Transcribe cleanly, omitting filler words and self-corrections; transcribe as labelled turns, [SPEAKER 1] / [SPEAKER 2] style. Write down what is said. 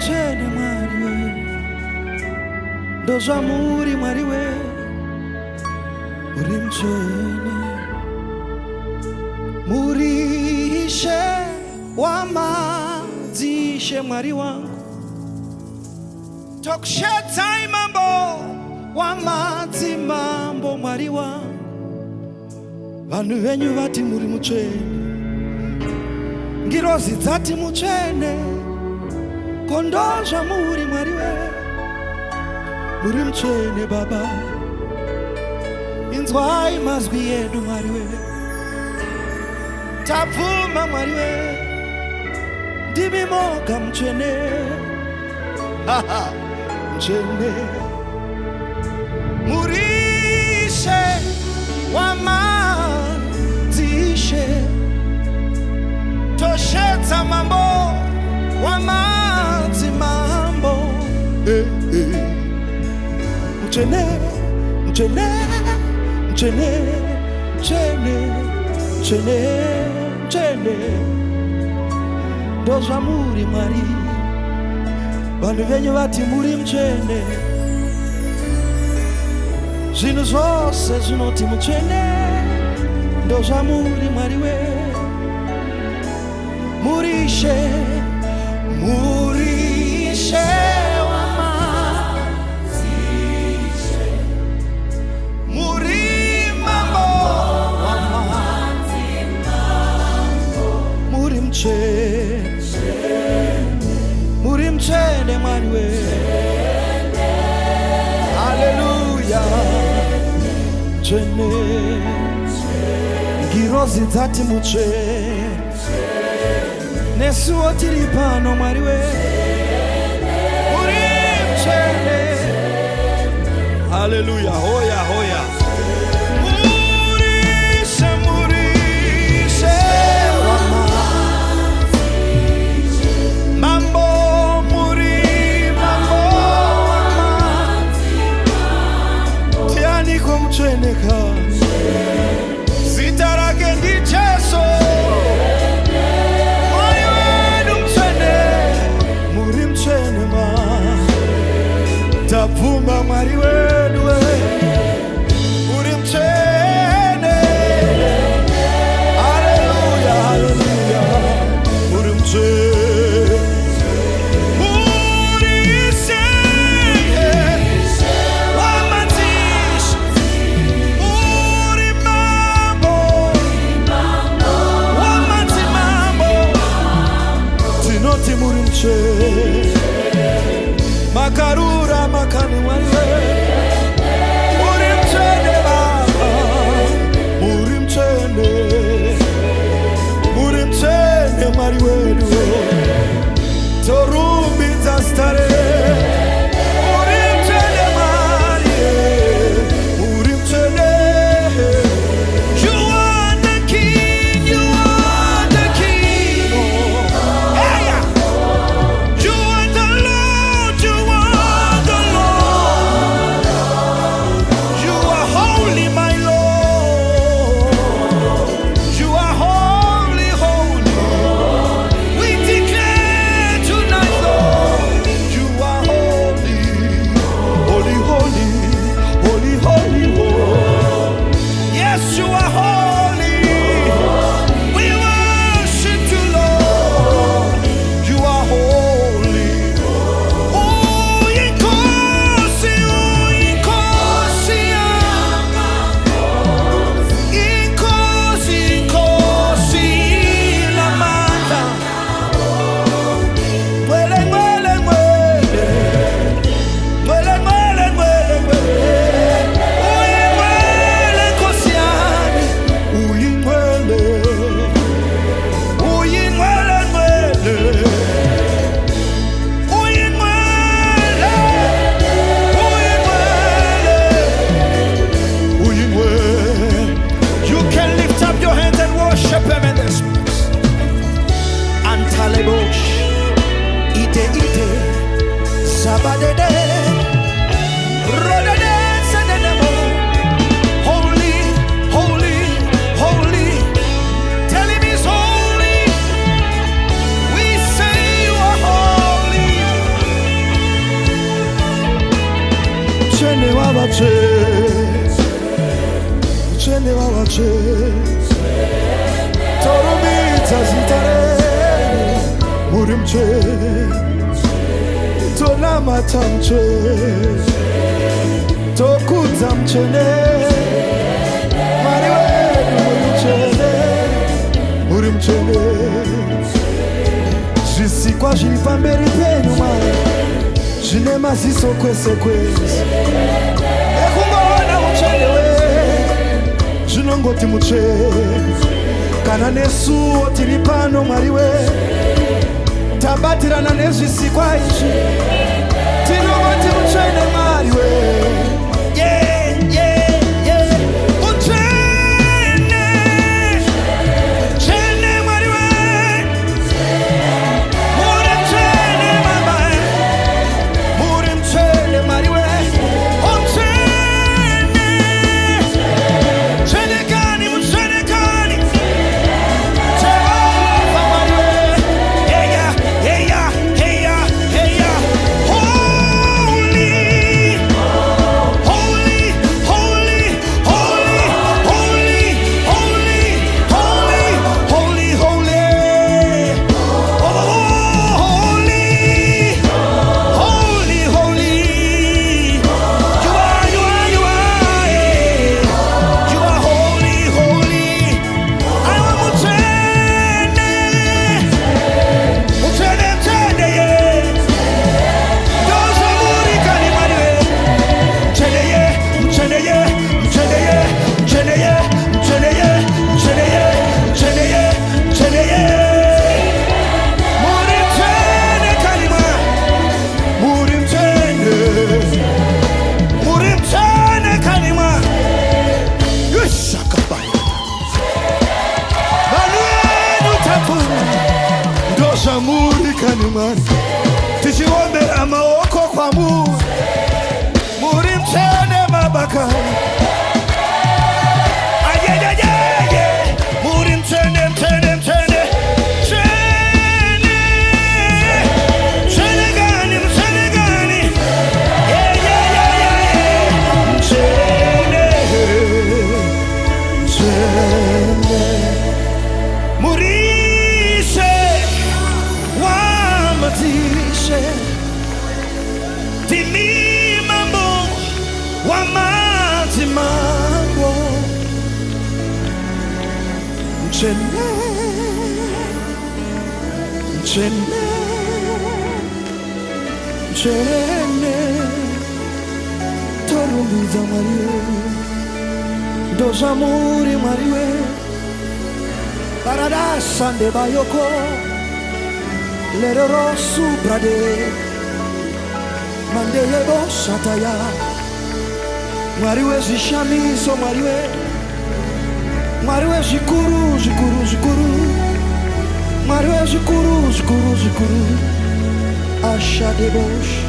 [SPEAKER 1] mchene mwari we, ndozva muri mwari we, uri mchene. Muri Ishe wamadzishe mwari wangu, tokushetai mambo wamadzimambo mwari wangu. Vanhu venyu vati muri mutsvene, ngirozi dzati mutsvene, kondozva muri mwari we, muri mutsvene baba. Inzwai mazwi edu mwari we, tapfuma mwari we, ndimi moga mutsvene, mutsvene. Muri Ishe wamadzishe, toshetsa mambo wamadzimambo. Mutsvene, mutsvene, mutsvene, mutsvene, mutsvene, mutsvene. Ndozva muri mwari, vanhu venyu vati muri mutsvene. Zvinhu zvose zvinoti mutsvene, ndozva muri mwari we. Muri Ishe, muri Ishe wamadzishe, muri mambo wamadzimambo, muri mutsvene, muri mutsvene mwari we. Haleluya, mutsvene, ngirozi dzati mutsvene, nesuwo tiri pano mwari we, uri mutsvene. Haleluya, hoya hoya. Muri Ishe, muri Ishe wamadzishe, mambo muri mambo wamadzimambo. Tianiko mutsvene ka, zita rake ndiJesu. Tapfuma mwari wedu we, muchene wawache torumita zitare muri mchene tonamata mchene tokuza mchene mariwe muri mchene zvisikwa zviri pamberi penyu Mwari zvine maziso kwese kwese ekungoona muchene zvinongoti muchene kana nesuwo tiri pano Mwari tabatirana nezvisikwa izvi tinongoti muchene Mwari tichiombera maoko kwamuri muri mchene mabakani ayeyeyeye muri mchene mchene mchene mchene mchene gani mchene gani yeyeyeye mchene mchene murishe wamatishe timi mambo wamati mambo mchene mchene mchene torumbiza Mwari ndozamuri Mwari paradasa ndebayoko lerero subrade mandeyebo sataya Mwari zishamiso Mwari zvikuru zvikuru zvikuru Mwari zvikuru zvikuru zvikuru ashadebosh